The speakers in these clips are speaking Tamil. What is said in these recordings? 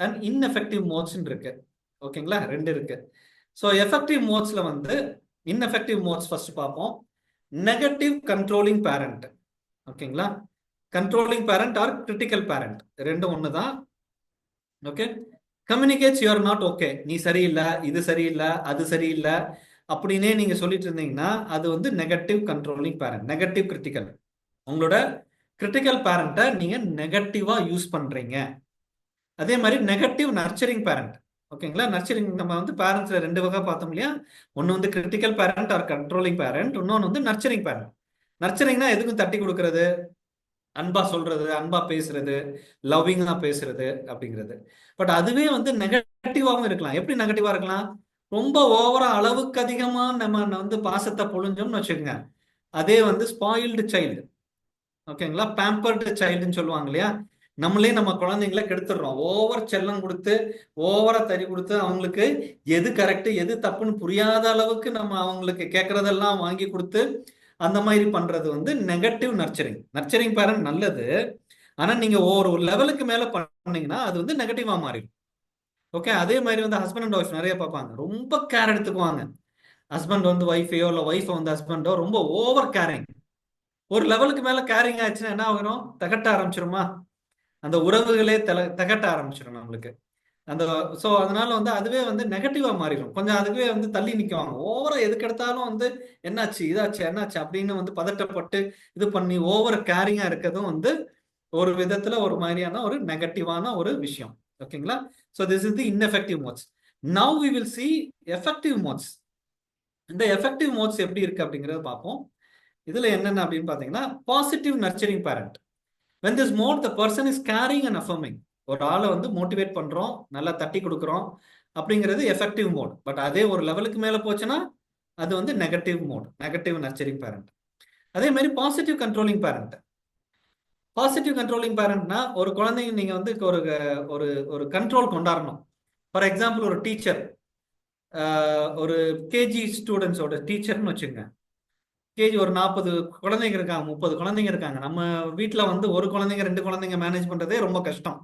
அண்ட் இன்எஃபெக்டிவ் மோட்ஸ் இருக்கு. ஓகேங்களா, ரெண்டு இருக்கு. ஸோ எஃபெக்டிவ் மோட்ஸ்ல வந்து இன்எஃபெக்டிவ் மோட்ஸ் ஃபர்ஸ்ட் பார்ப்போம். Negative controlling parent. ஓகேங்களா, controlling parent or critical parent ரெண்டும் ஒன்று தான். Okay, communicates you are not okay, நீ சரியில்லை, இது சரியில்லை, அது சரியில்லை அப்படின்னே நீங்க சொல்லிட்டு இருந்தீங்கன்னா அது வந்து negative controlling parent, negative critical. உங்களோட கிரிட்டிக்கல் பேரண்ட்டை நீங்க நெகட்டிவா யூஸ் பண்றீங்க. அதே மாதிரி நெகட்டிவ் நர்ச்சரிங் பேரண்ட். ஓகேங்களா, நர்ச்சரிங் நம்ம வந்து பேரண்ட்ஸ்ல ரெண்டு வகை பார்த்தோம் இல்லையா. ஒன்று வந்து critical parent R controlling parent, இன்னொன்று வந்து நர்ச்சரிங் பேரண்ட். நர்ச்சரிங்னா எதுக்கும் தட்டி கொடுக்கறது, அன்பா சொல்றது, அன்பா பேசுறது, லவ்விங்கா பேசுறது அப்படிங்கிறது. பட் அதுவே வந்து நெகட்டிவாகவும் இருக்கலாம். எப்படி நெகட்டிவா இருக்கலாம், ரொம்ப ஓவரா அளவுக்கு அதிகமா நம்ம வந்து பாசத்தை பொழிஞ்சோம்னு வச்சுக்கோங்க, அதே வந்து ஸ்பாயில்டு சைல்டு. ஓகேங்களா, பேம்பர்டு சைல்டுன்னு சொல்லுவாங்க இல்லையா. நம்மளே நம்ம குழந்தைங்களை கெடுத்துடுறோம். ஓவர் செல்லம் கொடுத்து, ஓவரா தறி கொடுத்து, அவங்களுக்கு எது கரெக்ட் எது தப்புன்னு புரியாத அளவுக்கு நம்ம அவங்களுக்கு கேட்கறதெல்லாம் வாங்கி கொடுத்து அந்த மாதிரி பண்றது வந்து நெகட்டிவ் நர்ச்சரிங். நர்ச்சரிங் பேரண்ட் நல்லது, ஆனா நீங்க ஒரு லெவலுக்கு மேல பண்ணீங்கன்னா அது வந்து நெகட்டிவா மாறிடும். ஓகே, அதே மாதிரி வந்து ஹஸ்பண்ட் அண்ட் ஒய்ஃப் நிறைய பார்ப்பாங்க, ரொம்ப கேர் எடுத்துக்குவாங்க. ஹஸ்பண்ட் வந்து ஒய்ஃபையோ இல்லை ஒய்ஃப் வந்து ஹஸ்பண்டோ ரொம்ப ஓவர் கேரிங். ஒரு லெவலுக்கு மேல கேரிங் ஆச்சுன்னா என்ன ஆகும், தகட்ட ஆரம்பிச்சிருமா, அந்த உறவுகளே தகட்ட ஆரம்பிச்சிடும் நம்மளுக்கு அந்த. ஸோ அதனால வந்து அதுவே வந்து நெகட்டிவா மாறிடும். கொஞ்சம் அதுவே வந்து தள்ளி நிற்குவாங்க. ஓவரா எதுக்கு எடுத்தாலும் வந்து என்னாச்சு இதாச்சு என்னாச்சு அப்படின்னு வந்து பதட்டப்பட்டு இது பண்ணி ஓவர் கேரிங்கா இருக்கிறதும் வந்து ஒரு விதத்துல ஒரு மாதிரியான ஒரு நெகட்டிவான ஒரு விஷயம். ஓகேங்களா, so this is the ineffective modes. Now we will see effective modes. இந்த எஃபெக்டிவ் மோட்ஸ் எப்படி இருக்கு அப்படிங்கறத பார்ப்போம். இதுல என்னென்ன அப்படின்னு பாத்தீங்கன்னா, positive nurturing parent. when this mode the person is caring and affirming. ஒரு ஆளை வந்து மோட்டிவேட் பண்றோம், நல்லா தட்டி கொடுக்குறோம் அப்படிங்கிறது எஃபெக்டிவ் மோட். பட் அதே ஒரு லெவலுக்கு மேல போச்சுன்னா அது வந்து negative mode, negative nurturing parent. அதே மாதிரி positive controlling parent. Positive controlling பேரண்ட்னா ஒரு குழந்தைங்க நீங்க வந்து ஒரு ஒரு ஒரு கண்ட்ரோல் கொண்டாடணும். ஃபார் எக்ஸாம்பிள் ஒரு டீச்சர், ஒரு கேஜி ஸ்டூடெண்ட்ஸோட டீச்சர்னு வச்சுங்க. கேஜி ஒரு 40 குழந்தைங்க இருக்காங்க, 30 குழந்தைங்க இருக்காங்க. நம்ம வீட்டில் வந்து ஒரு குழந்தைங்க 2 குழந்தைங்க மேனேஜ் பண்ணுறதே ரொம்ப கஷ்டம்.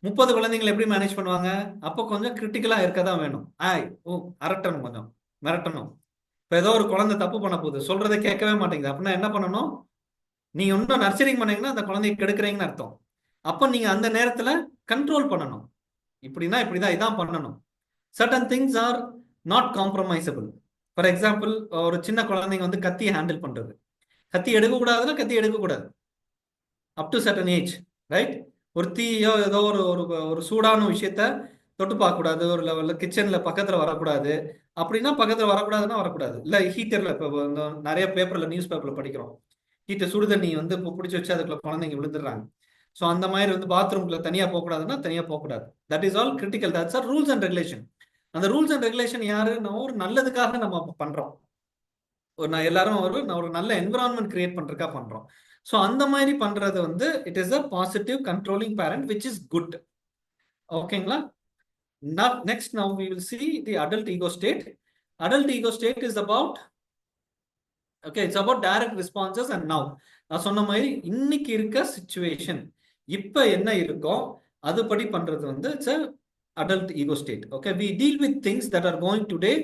30 குழந்தைங்களை எப்படி மேனேஜ் பண்ணுவாங்க? அப்போ கொஞ்சம் கிரிட்டிக்கலாக இருக்க தான் வேணும். அரட்டணும், கொஞ்சம் மிரட்டணும். இப்போ ஏதோ ஒரு குழந்தை தப்பு பண்ண போகுது, சொல்றதை கேட்கவே மாட்டேங்குது அப்படின்னா என்ன பண்ணணும்? நீங்க இன்னும் நர்ச்சரிங் பண்ணீங்கன்னா அந்த குழந்தைய கெடுக்கிறீங்கன்னு அர்த்தம். அப்போ நீங்க அந்த நேரத்தில் கண்ட்ரோல் பண்ணணும். இப்படின்னா இப்படிதான், இதான் பண்ணணும். Certain things are not compromisable. For example, ஒரு சின்ன குழந்தைங்க வந்து கத்தியை ஹேண்டில் பண்றது, கத்தி எடுக்கக்கூடாதுன்னா கத்தி எடுக்கக்கூடாது up to certain age, right? ஒரு தீயோ ஏதோ ஒரு ஒரு சூடான விஷயத்த தொட்டு பார்க்கக்கூடாது, ஒரு லெவலில் கிச்சனில் பக்கத்தில் வரக்கூடாது. அப்படின்னா பக்கத்தில் வரக்கூடாதுன்னா வரக்கூடாது. இல்லை ஹீட்டரில் இப்போ நிறைய பேப்பரில் நியூஸ் பேப்பரில் படிக்கிறோம், ஹீட்டர் சுடு தண்ணி வந்து இப்போ பிடிச்சி வச்சு அதுக்குள்ள குழந்தைங்க விழுந்துடுறாங்க. ஸோ அந்த மாதிரி வந்து பாத்ரூம்குள்ள தனியாக போகக்கூடாதுன்னா தனியாக போகக்கூடாது. That is all critical. That's are rules and regulation. அந்த ரூல்ஸ் அண்ட் ரெகுலேஷன் யாரு, நம்ம ஒரு நல்லதுக்காக நம்ம பண்றோம். நான் எல்லாரும் ஒரு நல்ல என்விரான்மெண்ட் கிரியேட் பண்றதுக்காக பண்றோம். ஸோ அந்த மாதிரி பண்றது வந்து it is a positive controlling parent which is good. ஓகேங்களா, next now we will see the adult ego state. Adult ego state is about, okay, it's about direct responses and now நான் சொன்ன மாதிரி இன்னைக்கு இருக்க சிச்சுவேஷன், இப்ப என்ன இருக்கோ அதுபடி பண்றது வந்து it's a adult ego state. Okay, we deal with things that are going today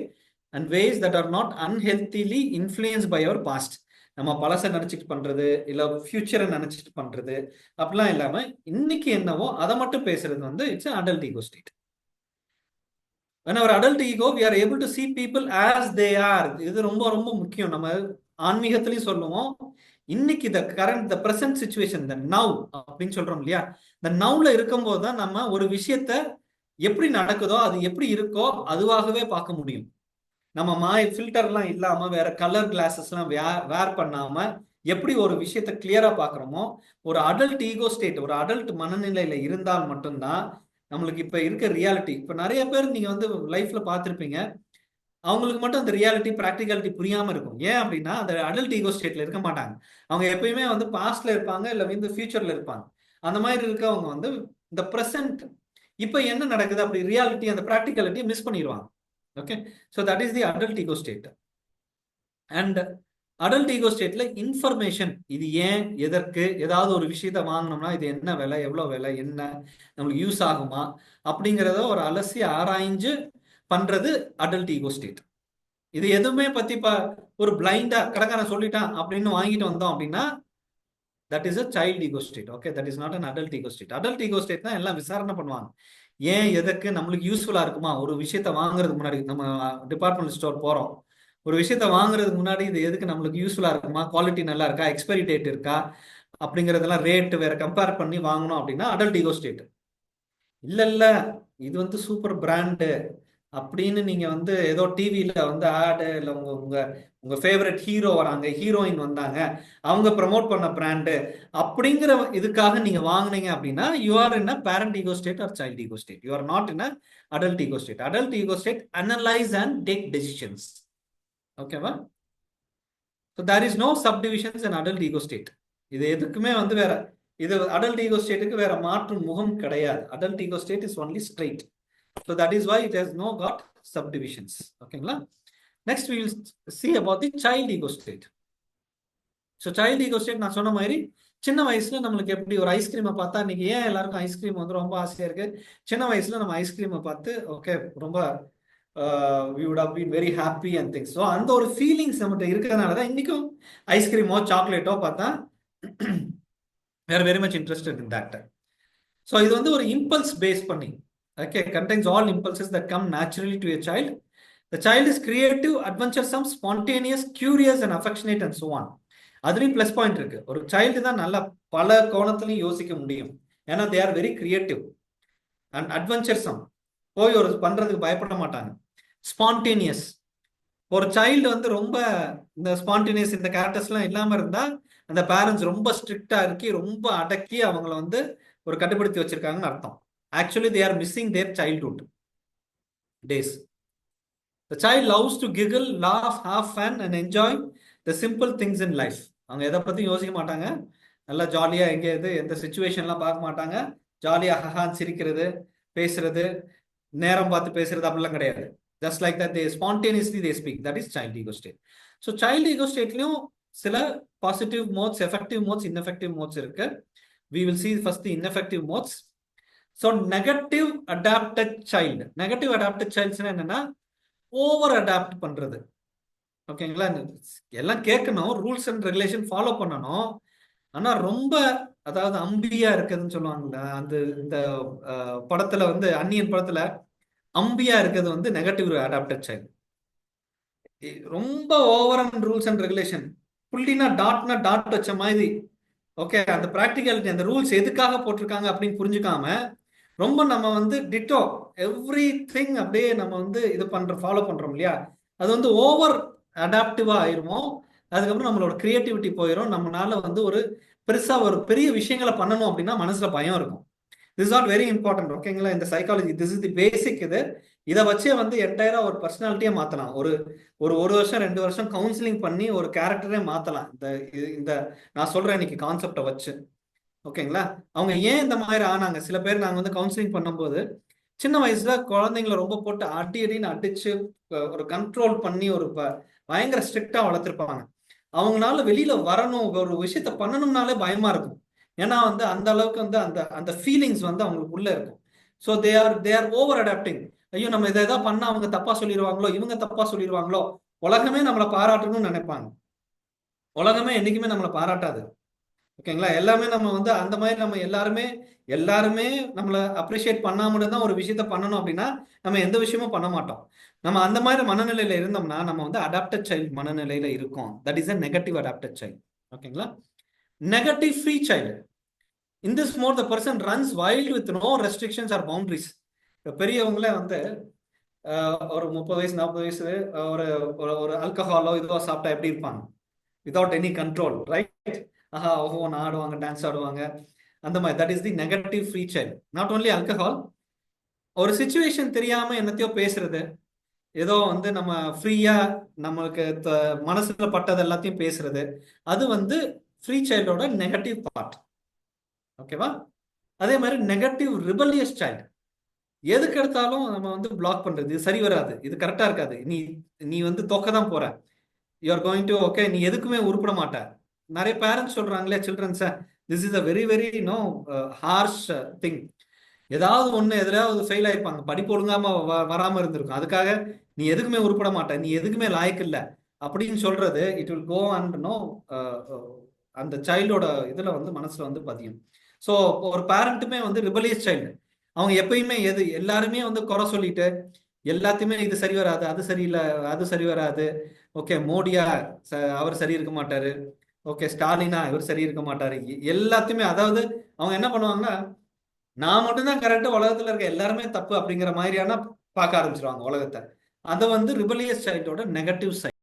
and ways that are not unhealthily influenced by our past. நம்ம பழசை நினைச்சிட்டு பண்றது இல்ல ஃபியூச்சரை நினைச்சிட்டு பண்றது அப்படிலாம் இல்லாம இன்னைக்கு என்னவோ அதை மட்டும் பேசுறது வந்து it's adult ego state. when our adult ego we are able to see people as they are. இது ரொம்ப ரொம்ப முக்கியம். நம்ம ஆன்மீகத்திலையும் சொல்லுவோம், இன்னைக்கு the current the present situation, the now அப்படின்னு சொல்றோம் இல்லையா. இந்த நவுல இருக்கும்போது தான் நம்ம ஒரு விஷயத்த எப்படி நடக்குதோ அது எப்படி இருக்கோ அதுவாகவே பார்க்க முடியும். நம்ம ஃபில்டர்லாம் இல்லாம வேற கலர் கிளாஸஸ்லாம் வேர் பண்ணாம எப்படி ஒரு விஷயத்த கிளியரா பாக்குறோமோ, ஒரு அடல்ட் ஈகோ ஸ்டேட், ஒரு அடல்ட் மனநிலையில இருந்தால் மட்டும்தான் நம்மளுக்கு இப்ப இருக்க ரியாலிட்டி. இப்ப நிறைய பேர் நீங்க வந்து லைஃப்ல பார்த்திருப்பீங்க, அவங்களுக்கு மட்டும் அந்த ரியாலிட்டி ப்ராக்டிகாலிட்டி புரியாம இருக்கும். ஏன் அப்படின்னா அந்த அடல்ட் ஈகோ ஸ்டேட்ல இருக்க மாட்டாங்க. அவங்க எப்பயுமே வந்து பாஸ்ட்ல இருப்பாங்க, இல்ல வந்து ஃபியூச்சர்ல இருப்பாங்க. அந்த மாதிரி இருக்கவங்க வந்து இந்த பிரசன்ட் இப்ப என்ன நடக்குது அப்படி ரியாலிட்டி அந்த ப்ராக்டிகாலிட்டியை மிஸ் பண்ணிடுவாங்க. Okay, so that is the adult ego state. And adult ego ஸ்டேட்ல இன்ஃபர்மேஷன், இது ஏன், எதற்கு, ஏதாவது ஒரு விஷயத்த வாங்கினோம்னா இது என்ன விலை, எவ்வளவு விலை, என்ன நம்மளுக்கு யூஸ் ஆகுமா அப்படிங்கிறத ஒரு அலசி ஆராய்ஞ்சு பண்றது அடல்ட் ஈகோ ஸ்டேட். இது எதுவுமே பத்தி ஒரு பிளைண்டா கடைக்காரன் சொல்லிட்டான் அப்படின்னு வாங்கிட்டு வந்தோம் அப்படின்னா that is a child ego state. Okay, that is not an adult ego state. Adult ego state தான் எல்லாம் விசாரணை பண்ணுவாங்க, ஏன், எதற்கு, நம்மளுக்கு யூஸ்ஃபுல்லா இருக்குமா. ஒரு விஷயத்த வாங்குறதுக்கு முன்னாடி நம்ம டிபார்ட்மெண்ட் ஸ்டோர் போறோம், ஒரு விஷயத்த வாங்குறதுக்கு முன்னாடி இது எதுக்கு நம்மளுக்கு யூஸ்ஃபுல்லா இருக்குமா, குவாலிட்டி நல்லா இருக்கா, எக்ஸ்பைரி டேட் இருக்கா அப்படிங்கறதெல்லாம் ரேட் வேற கம்பேர் பண்ணி வாங்கணும் அப்படின்னா அடல்ட் ஈகோ ஸ்டேட். இல்ல இல்ல இது வந்து சூப்பர் பிராண்டு அப்படின்னு நீங்க வந்து ஏதோ டிவியில வந்து ஆடு இல்ல உங்க உங்க உங்க ஃபேவரட் ஹீரோ வராங்க, ஹீரோயின் வந்தாங்க, அவங்க ப்ரமோட் பண்ண பிராண்டு அப்படிங்கிற இதுக்காக நீங்க வாங்குனீங்க அப்படின்னா you are in a parent ego state or child ego state. You are not in a adult ego state. Adult ego state analyse and take decisions. ஓகேவா? So there is no subdivisions and adult ego state. இது எதுக்குமே வந்து வேற, இது அடல்ட் ஈகோ ஸ்டேட்டுக்கு வேற மாற்று முகம் கிடையாது. Adult ego state is only straight. So that is why it has no got subdivisions. ஓகேங்களா? Next we will see about the child ego state. So child ego state நான் சொன்ன மாதிரி சின்ன வயசுல நம்மளுக்கு எப்படி ஒரு ஐஸ்கிரீமை பார்த்தா, இன்னைக்கு ஏன் எல்லாருக்கும் ஐஸ்கிரீம் வந்து ரொம்ப ஆசையா இருக்கு, சின்ன வயசுல நம்ம ஐஸ்கிரீமை பார்த்து ஓகே ரொம்ப we would have been very happy and things. So அந்த ஒரு ஃபீலிங்ஸ் நம்மகிட்ட இருக்கிறதுனால தான் இன்னைக்கும் ஐஸ்கிரீமோ சாக்லேட்டோ பார்த்தா we are very much interested in that. So இது வந்து ஒரு இம்பல்ஸ் பேஸ் பண்ணி okay contains all impulses that come naturally to a child. The child is creative, adventuresome, spontaneous, curious and affectionate and so on. அதுலயும் பிளஸ் பாயிண்ட் இருக்கு. ஒரு சைல்டு தான் நல்லா பல கோணத்திலையும் யோசிக்க முடியும், ஏன்னா they are very creative and adventuresome. போய் ஒரு பண்றதுக்கு பயப்பட மாட்டாங்க. ஸ்பான்டேனியஸ், ஒரு சைல்டு வந்து ரொம்ப இந்த ஸ்பான்டேனியஸ் இந்த கேரக்டர்ஸ்லாம் இல்லாம இருந்தா அந்த பேரண்ட்ஸ் ரொம்ப ஸ்ட்ரிக்டா இருக்கி ரொம்ப அடக்கி அவங்கள வந்து ஒரு கட்டுப்படுத்தி வச்சிருக்காங்கன்னு அர்த்தம். Actually, they are missing their childhood days. The child loves to giggle, laugh, have fun and enjoy the simple things in life. அவங்க எதை பத்தியும் யோசிக்க மாட்டாங்க, நல்லா ஜாலியா எங்கேயாது எந்த சுச்சுவேஷன்லாம் பார்க்க மாட்டாங்க, ஜாலியா ஹஹான் சிரிக்கிறது, பேசுறது, நேரம் பார்த்து பேசுறது அப்படிலாம் கிடையாது. Just like that they spontaneously they speak. That is child ego state. So child ego stateலயும் சில positive modes, effective modes, ineffective modes இருக்கு. We will see first the ineffective modes. So negative adapted child. Negative adapted சைல்ட்ஸ்னா என்னன்னா ஓவர் அடாப்ட் பண்றது. ஓகேங்களா? எல்லாம் கேட்கணும், ரூல்ஸ் அண்ட் ரெகுலேஷன் ஃபாலோ பண்ணணும், ஆனா ரொம்ப அதாவது அம்பியா இருக்குதுன்னு சொல்லுவாங்கல்ல, அந்த இந்த படத்துல வந்து அந்நியன் படத்துல அம்பியா இருக்கிறது வந்து நெகட்டிவ் அடாப்டட் சைல்டு. ரொம்ப over and rules and regulation, புள்ளினா டாட்னா டாட் வச்ச மாதிரி. ஓகே, அந்த ப்ராக்டிகாலிட்டி, அந்த ரூல்ஸ் எதுக்காக போட்டிருக்காங்க அப்படின்னு புரிஞ்சுக்காம ரொம்ப நம்ம வந்து டிட்டோ எவ்ரி திங் அப்படியே நம்ம வந்து இது ஃபாலோ பண்றோம் இல்லையா, அது வந்து ஓவர் அடாப்டிவா ஆயிருமோ. அதுக்கப்புறம் நம்மளோட கிரியேட்டிவிட்டி போயிடும். நம்மளால வந்து ஒரு பெருசா ஒரு பெரிய விஷயங்களை பண்ணணும் அப்படின்னா மனசுல பயம் இருக்கும். This is all very important. ஓகேங்களா? இந்த சைக்காலஜி, திஸ் இஸ் தி பேசிக். இதை வச்சே வந்து என்டையரா ஒரு பர்சனாலிட்டியே மாத்தலாம். ஒரு வருஷம் 2 வருஷம் கவுன்சிலிங் பண்ணி ஒரு கேரக்டரே மாத்தலாம். இந்த நான் சொல்றேன் இன்னைக்கு கான்செப்டை வச்சு. ஓகேங்களா? அவங்க ஏன் இந்த மாதிரி ஆனாங்க, சில பேர் நாங்க வந்து கவுன்சிலிங் பண்ணும்போது சின்ன வயசுல குழந்தைங்களை ரொம்ப போட்டு அடின்னு அடிச்சு ஒரு கண்ட்ரோல் பண்ணி ஒரு பயங்கர ஸ்ட்ரிக்டா வளர்த்துருப்பாங்க. அவங்களால வெளியில வரணும், ஒரு விஷயத்த பண்ணணும்னாலே பயமா இருக்கும். ஏன்னா வந்து அந்த அளவுக்கு வந்து அந்த அந்த ஃபீலிங்ஸ் வந்து அவங்களுக்கு உள்ள இருக்கும். So they are over adapting. ஐயோ நம்ம இதை எதாவது பண்ணா அவங்க தப்பா சொல்லிடுவாங்களோ, இவங்க தப்பா சொல்லிடுவாங்களோ, உலகமே நம்மளை பாராட்டணும்னு நினைப்பாங்க. உலகமே என்னைக்குமே நம்மளை பாராட்டாது. ஓகேங்களா? எல்லாமே நம்ம வந்து அந்த மாதிரி நம்ம எல்லாருமே நம்மளை அப்ரிஷியேட் பண்ணாம தான் ஒரு விஷயத்த பண்ணணும் அப்படின்னா நம்ம எந்த விஷயமும் பண்ண மாட்டோம். நம்ம அந்த மாதிரி மனநிலையில இருந்தோம்னா நம்ம வந்து அடாப்டட் சைல்டு மனநிலையில இருக்கோம். That is a negative adapted child. ஓகேங்களா? Negative free child. In this mode the person runs wild with no restrictions or boundaries. பெரியவங்களே வந்து ஒரு 30 வயசு 40 வயசு ஒரு ஒரு ஆல்கஹாலோ இதோ சாப்பிட்டா எப்படி இருப்பாங்க? Without any control, right? ஓஹோன்னு ஆடுவாங்க, டான்ஸ் ஆடுவாங்க, அந்த மாதிரி. That is the negative free child. Not only alcohol, ஒரு சிச்சுவேஷன் தெரியாம என்னத்தையோ பேசுறது, ஏதோ வந்து நம்ம ஃப்ரீயா நமக்கு மனசுல பட்டது எல்லாத்தையும் பேசுறது, அது வந்து ஃப்ரீ சைல்டோட நெகட்டிவ் பார்ட். ஓகேவா? அதே மாதிரி நெகட்டிவ் ரிபல்லியஸ் சைல்டு. எதுக்கு எடுத்தாலும் நம்ம வந்து பிளாக் பண்றது, இது சரி வராது, இது கரெக்டா இருக்காது, நீ வந்து தோக்க தான் போற, யூஆர் கோயிங் டு ஓகே நீ எதுக்குமே உருப்பட மாட்ட. நிறைய பேரண்ட்ஸ் சொல்றாங்களே சில்ட்ரன்ஸை, this is a very very no harsh thing. ஏதாவது ஒண்ணு எதிராவது ஃபெயில் ஆயிருப்பாங்க, படிப்பு ஒழுங்காம வராம இருந்திருக்கும், அதுக்காக நீ எதுக்குமே உருப்பட மாட்ட, நீ எதுக்குமே லாய்க்கு இல்லை அப்படின்னு சொல்றது it will go and no அந்த சைல்டோட இதுல வந்து மனசுல வந்து பதியும். ஸோ ஒரு பேரண்ட்டுமே வந்து ரிபலியஸ் சைல்டு, அவங்க எப்பயுமே எல்லாருமே வந்து குறை சொல்லிட்டு எல்லாத்தையுமே இது சரி வராது, அது சரியில்லை, அது சரி வராது, ஓகே மோடியா அவர் சரி இருக்க மாட்டாரு, ஓகே ஸ்டாலினா இவர் சரி இருக்க மாட்டாரு, எல்லாத்தையுமே அதாவது அவங்க என்ன பண்ணுவாங்கன்னா நான் மட்டும்தான் கரெக்டா, உலகத்துல இருக்க எல்லாருமே தப்பு அப்படிங்கிற மாதிரியான பார்க்க ஆரம்பிச்சிருவாங்க உலகத்தை. அதை வந்து ரிபலியஸ் சைல்டோட நெகட்டிவ் சைட்.